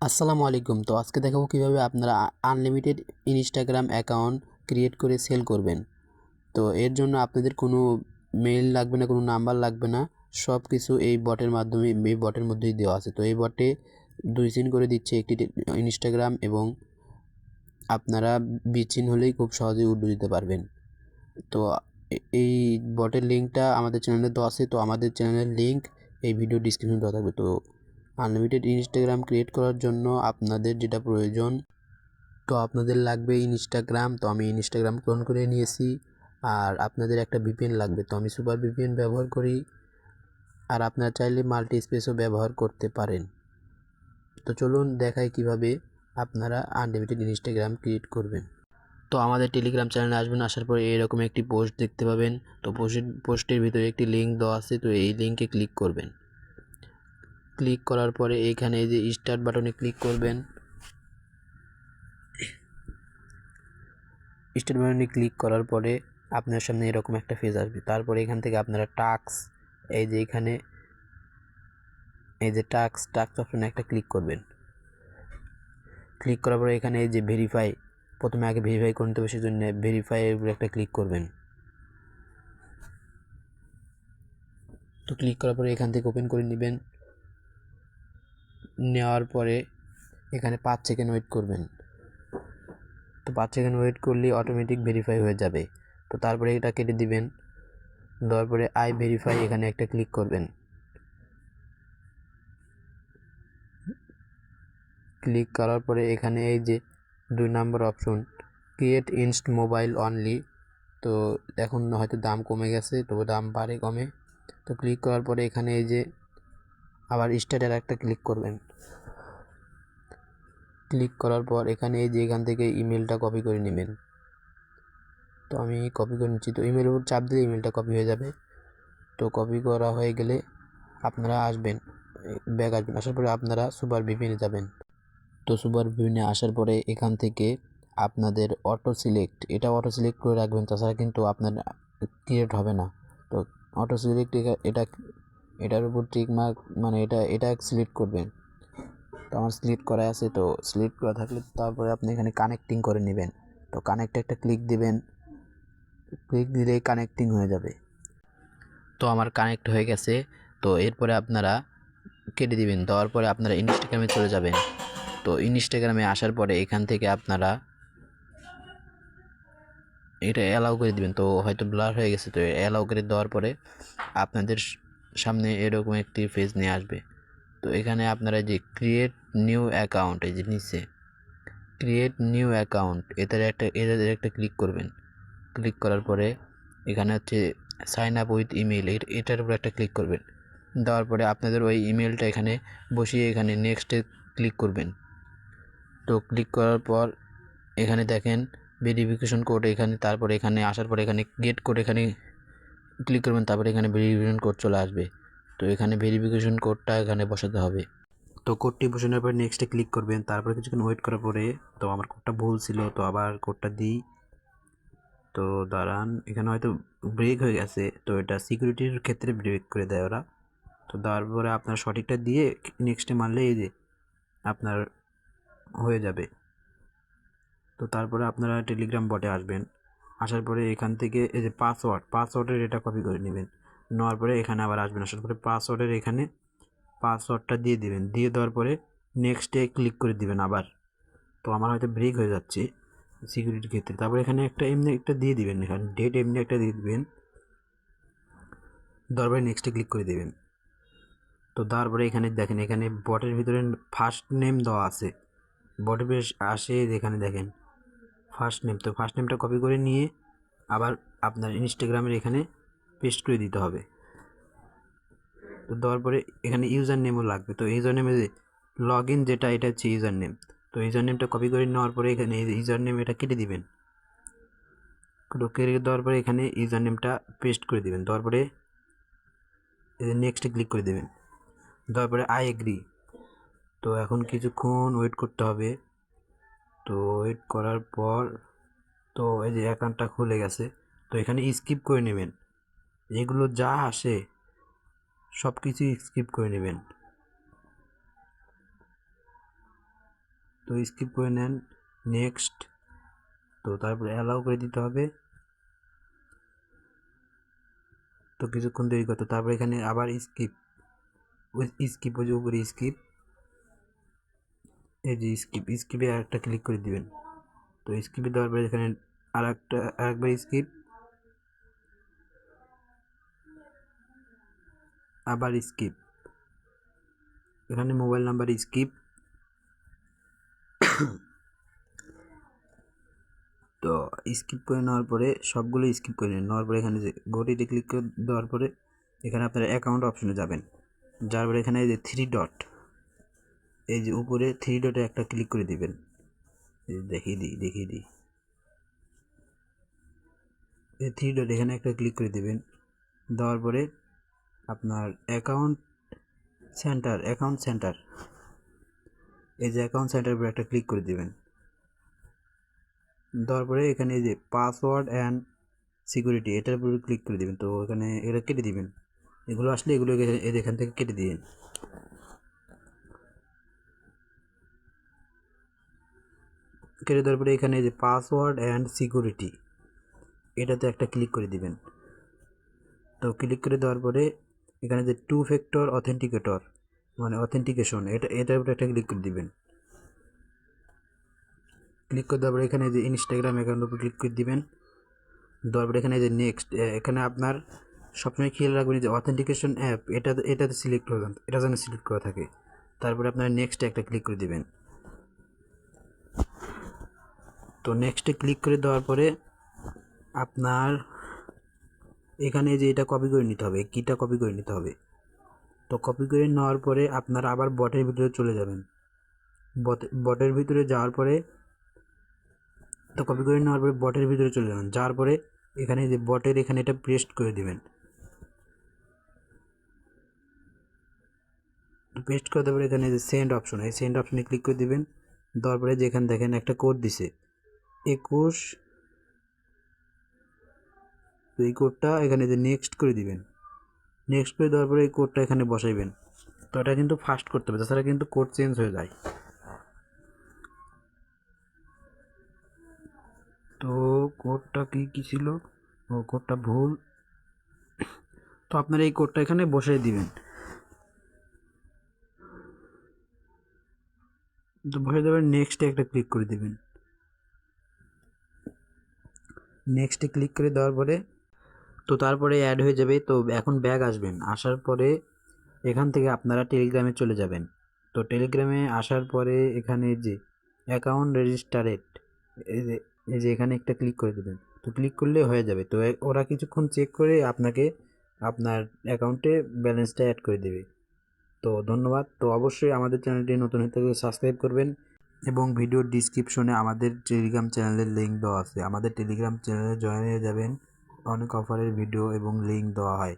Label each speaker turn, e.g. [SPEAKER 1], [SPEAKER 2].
[SPEAKER 1] আসসালামু আলাইকুম। তো আজকে দেখাবো কিভাবে আপনারা আনলিমিটেড ইনস্টাগ্রাম অ্যাকাউন্ট ক্রিয়েট করে সেল করবেন। তো এর জন্য আপনাদের কোনো মেইল লাগবে না, কোনো নাম্বার লাগবে না, সব কিছু এই বটের মাধ্যমে এই বটের মধ্যেই দেওয়া আছে। তো এই বটে 2 চিন করে দিচ্ছে একটি ইনস্টাগ্রাম, এবং আপনারা 20 চিন হলেই খুব সহজেই উঠে দিতে পারবেন। তো এই বটের লিঙ্কটা আমাদের চ্যানেলে দেওয়া আছে। তো আমাদের চ্যানেলের লিঙ্ক এই ভিডিও ডিসক্রিপশনে দেওয়া থাকবে। তো আনলিমিটেড ইনস্টাগ্রাম ক্রিয়েট করার জন্য আপনাদের যেটা প্রয়োজন, তো আপনাদের লাগবে ইনস্টাগ্রাম। তো আমি ইনস্টাগ্রাম ক্লোন করে নিয়েছি। আর আপনাদের একটা ভিপিএন লাগবে, তো আমি সুপার ভিপিএন ব্যবহার করি। আর আপনারা চাইলে মাল্টি স্পেসও ব্যবহার করতে পারেন। তো চলুন দেখাই কিভাবে আপনারা আনলিমিটেড ইনস্টাগ্রাম ক্রিয়েট করবেন। তো আমাদের টেলিগ্রাম চ্যানেলে আসবেন, আসার পরে এরকম একটি পোস্ট দেখতে পাবেন। তো পোস্টের ভিতরে একটি লিঙ্ক দেওয়া আছে, তো এই লিঙ্কে ক্লিক করবেন। ক্লিক করার পরে এখানে এই যে স্টার্ট বাটনে ক্লিক করবেন। স্টার্ট বাটনে ক্লিক করার পরে আপনার সামনে এরকম একটা পেজ আসবে। তারপরে এখান থেকে আপনারা টাস্ক, এই যে এখানে এই যে টাস্ক অপশনে একটা ক্লিক করবেন। ক্লিক করার পরে এখানে এই যে ভেরিফাই, প্রথমে আগে ভেরিফাই করে নিতে হবে, সেজন্য ভেরিফাই এর উপরে একটা ক্লিক করবেন। তো ক্লিক করার পরে এখান থেকে ওপেন করে নেবেন। নেওয়ার পরে এখানে 5 সেকেন্ড ওয়েট করবেন। তো 5 সেকেন্ড ওয়েট করলেই অটোমেটিক ভেরিফাই হয়ে যাবে। তো তারপরে এটা কেটে দিবেন। দেওয়ার পরে আই ভেরিফাই এখানে একটা ক্লিক করবেন। ক্লিক করার পরে এখানে এই যে 2 নম্বর অপশন ক্রিয়েট ইনস্ট মোবাইল অনলি, তো এখন হয়তো দাম কমে গেছে, তবে দাম বাড়ে কমে। তো ক্লিক করার পরে এখানে এই যে আবার স্টার্টের একটা ক্লিক করবেন। ক্লিক করার পর এখানে এই যে এখান থেকে ইমেলটা কপি করে নেবেন। তো আমি কপি করে নিচ্ছি। তো ইমেলের উপর চাপ দিলে ইমেলটা কপি হয়ে যাবে। তো কপি করা হয়ে গেলে আপনারা আসবেন, ব্যাক আসবেন। আসার পরে আপনারা সুপার ভিপিএনে যাবেন। তো সুপার ভিপিএনে আসার পরে এখান থেকে আপনাদের অটো সিলেক্ট করে রাখবেন, তাছাড়া কিন্তু আপনার ক্রিয়েট হবে না। তো অটো সিলেক্ট এটার উপর টিক মার্ক, মানে এটা সিলেক্ট করবেন। তো আমার সিলেক্ট করা আছে, তো সিলেক্ট করা থাকলে তারপরে আপনি এখানে কানেক্টিং করে নেবেন। তো কানেক্টে একটা ক্লিক দিবেন। ক্লিক দিলেই কানেক্টিং হয়ে যাবে। তো আমার কানেক্ট হয়ে গেছে। তো এরপরে আপনারা কেটে দিবেন। দেওয়ার পরে আপনারা ইনস্টাগ্রামে চলে যাবেন। তো ইনস্টাগ্রামে আসার পরে এখান থেকে আপনারা এটা অ্যালাউ করে দিবেন। তো হয়তো ব্লার হয়ে গেছে, তো অ্যালাউ করে দেওয়ার পরে আপনাদের সামনে এরকম একটি পেজ নিয়ে আসবে। তো এখানে আপনারা যে ক্রিয়েট নিউ অ্যাকাউন্ট, এই যে নিচে ক্রিয়েট নিউ অ্যাকাউন্ট, এটার একটা ক্লিক করবেন। ক্লিক করার পরে এখানে হচ্ছে সাইন আপ উইথ ইমেল, এটার উপর একটা ক্লিক করবেন। দেওয়ার পরে আপনাদের ওই ইমেলটা এখানে বসিয়ে এখানে নেক্সটে ক্লিক করবেন। তো ক্লিক করার পর এখানে দেখেন ভেরিফিকেশন কোড, এখানে তারপরে এখানে আসার পরে এখানে গেট কোড এখানে ক্লিক করবেন। তারপরে এখানে ভেরিফিকেশন কোড চলে আসবে। তো এখানে ভেরিফিকেশন কোডটা এখানে বসাতে হবে। তো কোডটি বসানোর পর নেক্সটে ক্লিক করবেন। তারপরে কিছুক্ষণ ওয়েট করার পরে, তো আমার কোডটা ভুল ছিল, তো আবার কোডটা দিই। তো দাঁড়ান, এখানে হয়তো ব্রেক হয়ে গেছে, তো এটা সিকিউরিটির ক্ষেত্রে ব্রেক করে দেয় ওরা। তো তারপরে আপনার সঠিকটা দিয়ে নেক্সটে মারলে এই যে আপনার হয়ে যাবে। তো তারপরে আপনারা টেলিগ্রাম বটে আসবেন। আসার পরে এখান থেকে এই যে পাসওয়ার্ডের এটা কপি করে নেবেন। নেওয়ার পরে এখানে আবার আসবেন। আসার পরে পাসওয়ার্ডের এখানে পাসওয়ার্ডটা দিয়ে দিবেন। দিয়ে দেওয়ার পরে নেক্সটে ক্লিক করে দিবেন আবার। তো আমার হয়তো ব্রেক হয়ে যাচ্ছে সিকিউরিটির ক্ষেত্রে। তারপরে এখানে একটা এমনি একটা দিয়ে দিবেন, এখানে ডেট এমনি একটা দিয়ে দিবেন। তারপরে নেক্সটে ক্লিক করে দেবেন। তো তারপরে এখানে দেখেন, এখানে বটের ভিতরে ফার্স্ট নেম দেওয়া আছে। বটে বেশ আসে, এখানে দেখেন ফার্স্ট নেম। তো ফার্স্ট নেমটা কপি করে নিয়ে আবার আপনার ইনস্টাগ্রামের এখানে পেস্ট করে দিতে হবে। তো দেওয়ার পরে এখানে ইউজার নেমও লাগবে। তো ইউজার নেমে লগ ইন যেটা, এটা হচ্ছে ইউজার নেম। তো ইউজার নেমটা কপি করে নেওয়ার পরে এখানে ইউজার নেম এটা কেটে দিবেন। কেটে দেওয়ার পরে এখানে ইউজার নেমটা পেস্ট করে দিবেন। দেওয়ার পরে নেক্সটে ক্লিক করে দেবেন। দেওয়ার পরে আই এগ্রি। তো এখন কিছুক্ষণ ওয়েট করতে হবে। তো ওয়েট করার পর তো এই যে অ্যাকাউন্টটা খুলে গেছে। তো এখানে স্কিপ করে নেবেন, যেগুলো যা আসে সব কিছুই স্কিপ করে নেবেন। তো স্কিপ করে নেন, নেক্সট। তো তারপরে অ্যালাউ করে দিতে হবে। তো কিছুক্ষণ দেরি করতে, তারপরে এখানে আবার স্কিপ, ওই যে উপরে স্কিপ, এই যে স্কিপে আরেকটা ক্লিক করে দিবেন। তো স্কিপে দেওয়ার পরে এখানে আরেকবার স্কিপ, আবার স্কিপ, এখানে মোবাইল নাম্বার স্কিপ। তো স্কিপ করে নেওয়ার পরে সবগুলো স্কিপ করে নেওয়ার পরে এখানে যে গোটিতে ক্লিক করে দেওয়ার পরে এখানে আপনার অ্যাকাউন্ট অপশনে যাবেন। যার পরে এখানে এই যে থ্রি ডট, এই যে উপরে থ্রি ডটে একটা ক্লিক করে দিবেন। দেখিয়ে দিই এই থ্রি ডট এখানে একটা ক্লিক করে দিবেন। দেওয়ার পরে আপনার অ্যাকাউন্ট সেন্টার, এই যে অ্যাকাউন্ট সেন্টার উপরে একটা ক্লিক করে দিবেন। দেওয়ার পরে এখানে এই যে পাসওয়ার্ড অ্যান্ড সিকিউরিটি, এটার উপরে ক্লিক করে দিবেন। তো এখানে এটা কেটে দিবেন, এগুলো আসলে এগুলো এখান থেকে কেটে দিন। কেটে দেওয়ার পরে এখানে যে পাসওয়ার্ড অ্যান্ড সিকিউরিটি, এটাতে একটা ক্লিক করে দিবেন। তো ক্লিক করে দেওয়ার পরে এখানে যে টু ফ্যাক্টর অথেন্টিকেটর মানে অথেন্টিকেশন, এটার উপরে একটা ক্লিক করে দিবেন। ক্লিক করে দেওয়ার পরে এখানে যে ইনস্টাগ্রাম অ্যাকাউন্টের উপর ক্লিক করে দিবেন। দেওয়ার পরে এখানে যে নেক্সট, এখানে আপনার সবসময় খেয়াল রাখবেন যে অথেন্টিকেশন অ্যাপ এটাতে সিলেক্ট করবেন, এটা যেন সিলেক্ট করা থাকে। তারপরে আপনার নেক্সটে একটা ক্লিক করে দিবেন। তো নেক্সটে ক্লিক করে দেওয়ার পরে আপনার এখানে যে এটা কপি করে নিতে হবে, কিটা কপি করে নিতে হবে। তো কপি করে নেওয়ার পরে আপনারা আবার বটের ভিতরে চলে যাবেন। বটের ভিতরে যাওয়ার পরে, তো কপি করে নেওয়ার পরে বটের ভিতরে চলে যাবেন। যাওয়ার পরে এখানে যে বটের এখানে এটা পেস্ট করে দিবেন। পেস্ট করে দেওয়ার পরে এখানে যে সেন্ড অপশন, এই সেন্ড অপশনে ক্লিক করে দিবেন। দেওয়ার পরে যেখানে দেখেন একটা কোড দিছে 21, তো এই কোডটা এখানে যে নেক্সট করে দিবেন। নেক্সট করে দেওয়ার পরে এই কোডটা এখানে বসাইবেন। তো এটা কিন্তু ফাস্ট করতে হবে, তাছাড়া কিন্তু কোড চেঞ্জ হয়ে যায়। তো কোডটা কি ছিল, ও কোডটা ভুল। তো আপনারা এই কোডটা এখানে বসাই দিবেন। তো বসাই দেবেন, নেক্সটে একটা ক্লিক করে দিবেন। নেক্সটে ক্লিক করে দেওয়ার পরে তো তারপরে অ্যাড হয়ে যাবে। তো এখন ব্যাক আসবেন, আসার পরে এখান থেকে আপনারা টেলিগ্রামে চলে যাবেন। তো টেলিগ্রামে আসার পরে এখানে যে অ্যাকাউন্ট রেজিস্টারেড, এই যে এখানে একটা ক্লিক করে দেবেন। তো ক্লিক করলে হয়ে যাবে। তো ওরা কিছুক্ষণ চেক করে আপনাকে আপনার অ্যাকাউন্টে ব্যালেন্সটা অ্যাড করে দেবে। তো ধন্যবাদ। তো অবশ্যই আমাদের চ্যানেলটি নতুন হয়ে থাকলে সাবস্ক্রাইব করবেন এবং ভিডিওর ডিসক্রিপশনে আমাদের টেলিগ্রাম চ্যানেলের লিঙ্ক দেওয়া আছে, আমাদের টেলিগ্রাম চ্যানেলে জয়েন হয়ে যাবেন। অনেক অফারের ভিডিও এবং লিঙ্ক দেওয়া হয়।